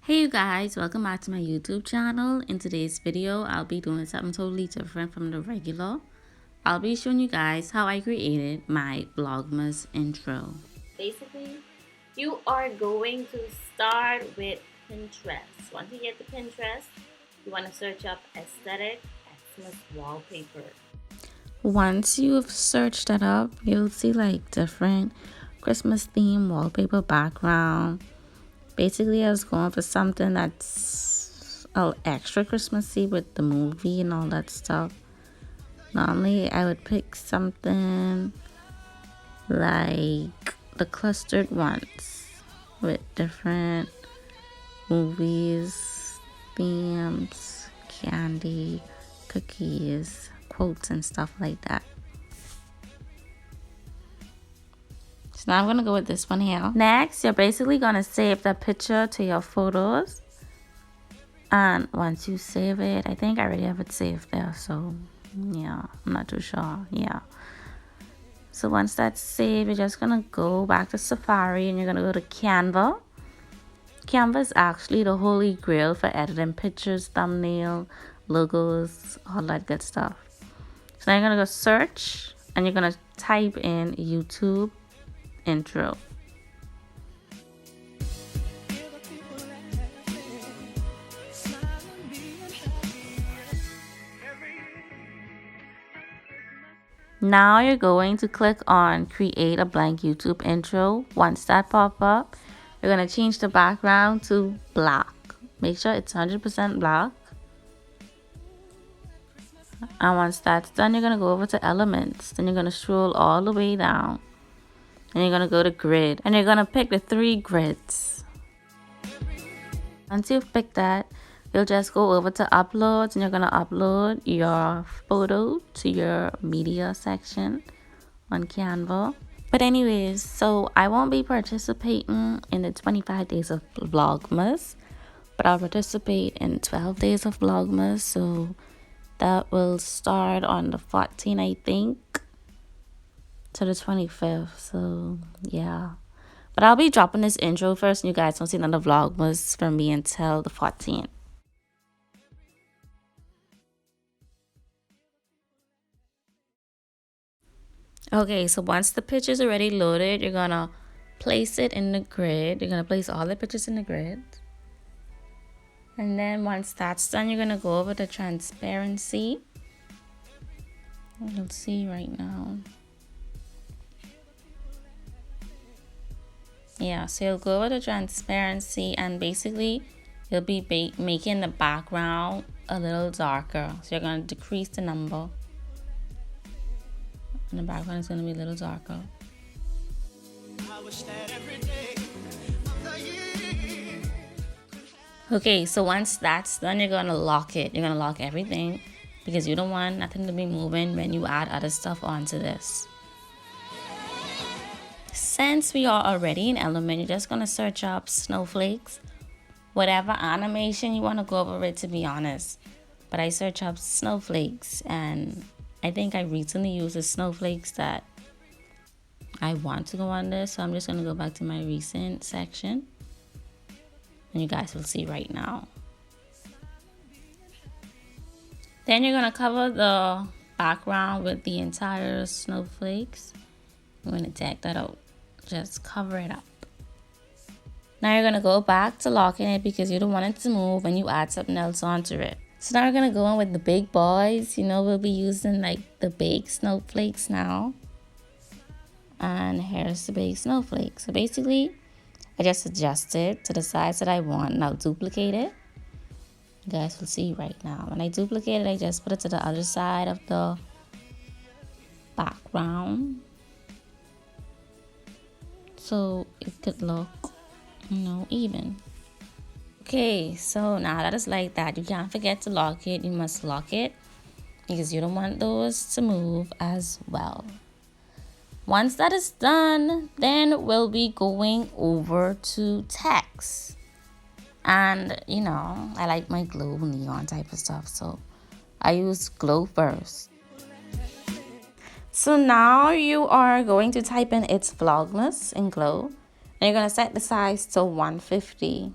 Hey you guys, welcome back to my YouTube channel. In today's video, I'll be doing something totally different from the regular. I'll be showing you guys how I created my Vlogmas intro. Basically, you are going to start with Pinterest. Once you get to Pinterest, you want to search up aesthetic Xmas wallpaper. Once you've searched that up, you'll see like different Christmas theme wallpaper background. Basically, I was going for something that's extra Christmassy with the movie and all that stuff. Normally, I would pick something like the clustered ones with different movies, themes, candy, cookies, quotes, and stuff like that. So now I'm going to go with this one here. Next, you're basically going to save the picture to your photos. And once you save it, I think I already have it saved there. So, yeah, I'm not too sure. Yeah. So once that's saved, you're just going to go back to Safari and you're going to go to Canva. Canva is actually the holy grail for editing pictures, thumbnail, logos, all that good stuff. So now you're going to go search and you're going to type in YouTube intro. Now you're going to click on create a blank YouTube intro. Once that pop up, you're going to change the background to black. Make sure it's 100% black. And once that's done, you're going to go over to elements. Then you're going to scroll all the way down. And you're going to go to grid. And you're going to pick the 3 grids. Once you've picked that, you'll just go over to uploads and you're going to upload your photo to your media section on Canva. But anyways, so I won't be participating in the 25 days of Vlogmas, but I'll participate in 12 days of Vlogmas. So that will start on the 14th, I think, to the 25th. So yeah. But I'll be dropping this intro first and you guys won't see another Vlogmas from me until the 14th. Okay, so once the picture's already loaded, you're gonna place it in the grid. You're gonna place all the pictures in the grid. And then once that's done, you're gonna go over to transparency. You'll see right now. Yeah, so you'll go over to transparency and basically you'll be making the background a little darker. So you're gonna decrease the number. And the background is going to be a little darker. Okay, so once that's done, you're going to lock it. You're going to lock everything because you don't want nothing to be moving when you add other stuff onto this. Since we are already in Element, you're just going to search up snowflakes, whatever animation you want to go over it, to be honest. But I search up snowflakes and I think I recently used the snowflakes that I want to go on this. So I'm just going to go back to my recent section. And you guys will see right now. Then you're going to cover the background with the entire snowflakes. I'm going to take that out. Just cover it up. Now you're going to go back to locking it because you don't want it to move when you add something else onto it. So now we're going to go in with the big boys. You know, we'll be using like the big snowflakes now. And here's the big snowflake. So basically, I just adjust it to the size that I want. And I'll duplicate it. You guys will see right now. When I duplicate it, I just put it to the other side of the background. So it could look, even. Okay, so now that it's like that, you can't forget to lock it. You must lock it because you don't want those to move as well. Once that is done, then we'll be going over to text. And, I like my glow neon type of stuff, so I use glow first. So now you are going to type in It's Vlogmas in glow. And you're going to set the size to 150.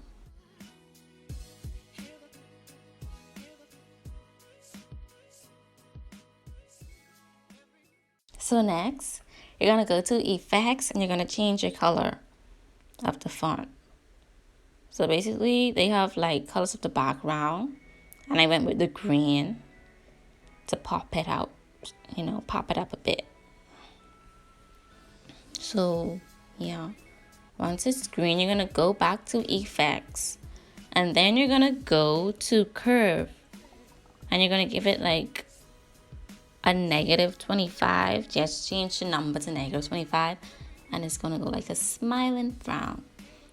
So next, you're going to go to effects and you're going to change your color of the font. So basically they have like colors of the background, and I went with the green to pop it out, you know, pop it up a bit. So yeah, once it's green, you're gonna go back to effects, and then you're gonna go to curve, and you're gonna give it like a -25. Just change the number to -25, and it's gonna go like a smiling frown.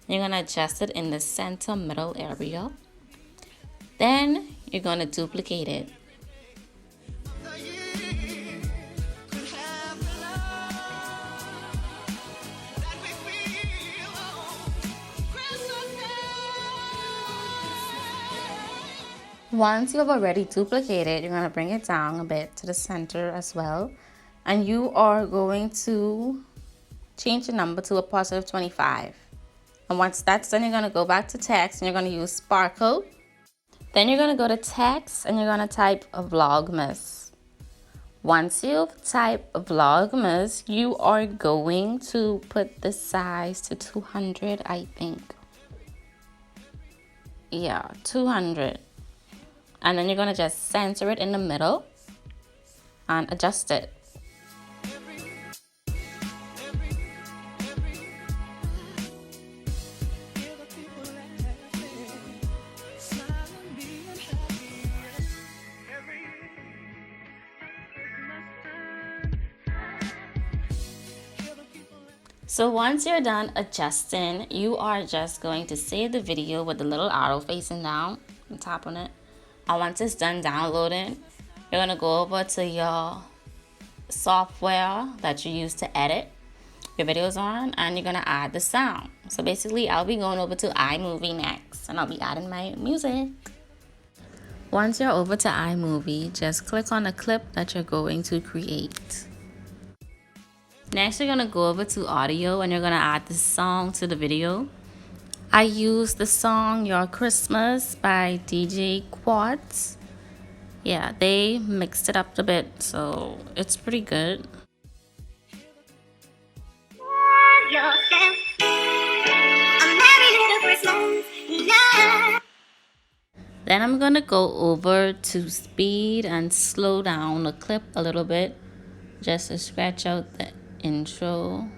You're gonna adjust it in the center middle area. Then you're gonna duplicate it. Once you have already duplicated, you're going to bring it down a bit to the center as well. And you are going to change the number to a +25. And once that's done, you're going to go back to text and you're going to use sparkle. Then you're going to go to text and you're going to type Vlogmas. Once you've typed Vlogmas, you are going to put the size to 200, I think. Yeah, 200. And then you're going to just center it in the middle and adjust it. So once you're done adjusting, you are just going to save the video with the little arrow facing down and tap on it. And once it's done downloading, you're going to go over to your software that you use to edit your videos on, and you're going to add the sound. So basically, I'll be going over to iMovie next, and I'll be adding my music. Once you're over to iMovie, just click on the clip that you're going to create. Next, you're going to go over to audio, and you're going to add the song to the video. I use the song Your Christmas by DJ Quads. Yeah, they mixed it up a bit, so it's pretty good. Then I'm gonna go over to speed and slow down the clip a little bit, just to scratch out the intro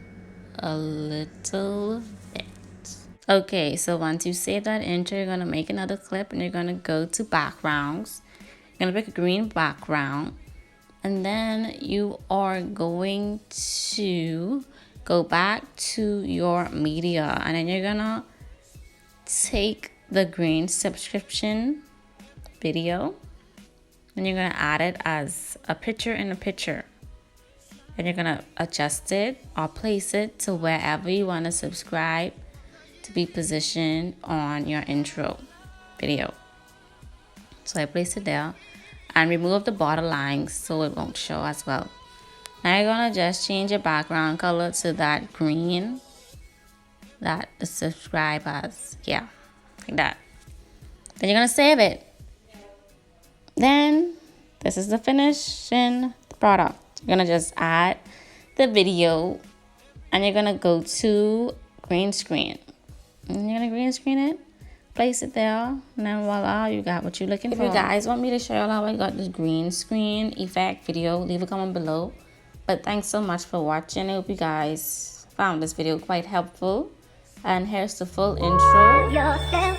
a little bit. Okay, so once you save that intro, you're gonna make another clip and you're gonna go to backgrounds. You're gonna pick a green background, and then you are going to go back to your media, and then you're gonna take the green subscription video and you're gonna add it as a picture in a picture. And you're gonna adjust it or place it to wherever you wanna subscribe to be positioned on your intro video. So I place it there and remove the border lines so it won't show as well. Now you're gonna just change your background color to that green that the subscribe has. Yeah, like that. Then you're gonna save it. Then this is the finishing product. You're gonna just add the video and you're gonna go to green screen. And you're gonna green screen it, place it there, and then voila, you got what you're looking for. If you guys want me to show you how I got this green screen effect video, leave a comment below. But thanks so much for watching. I hope you guys found this video quite helpful. And here's the full intro.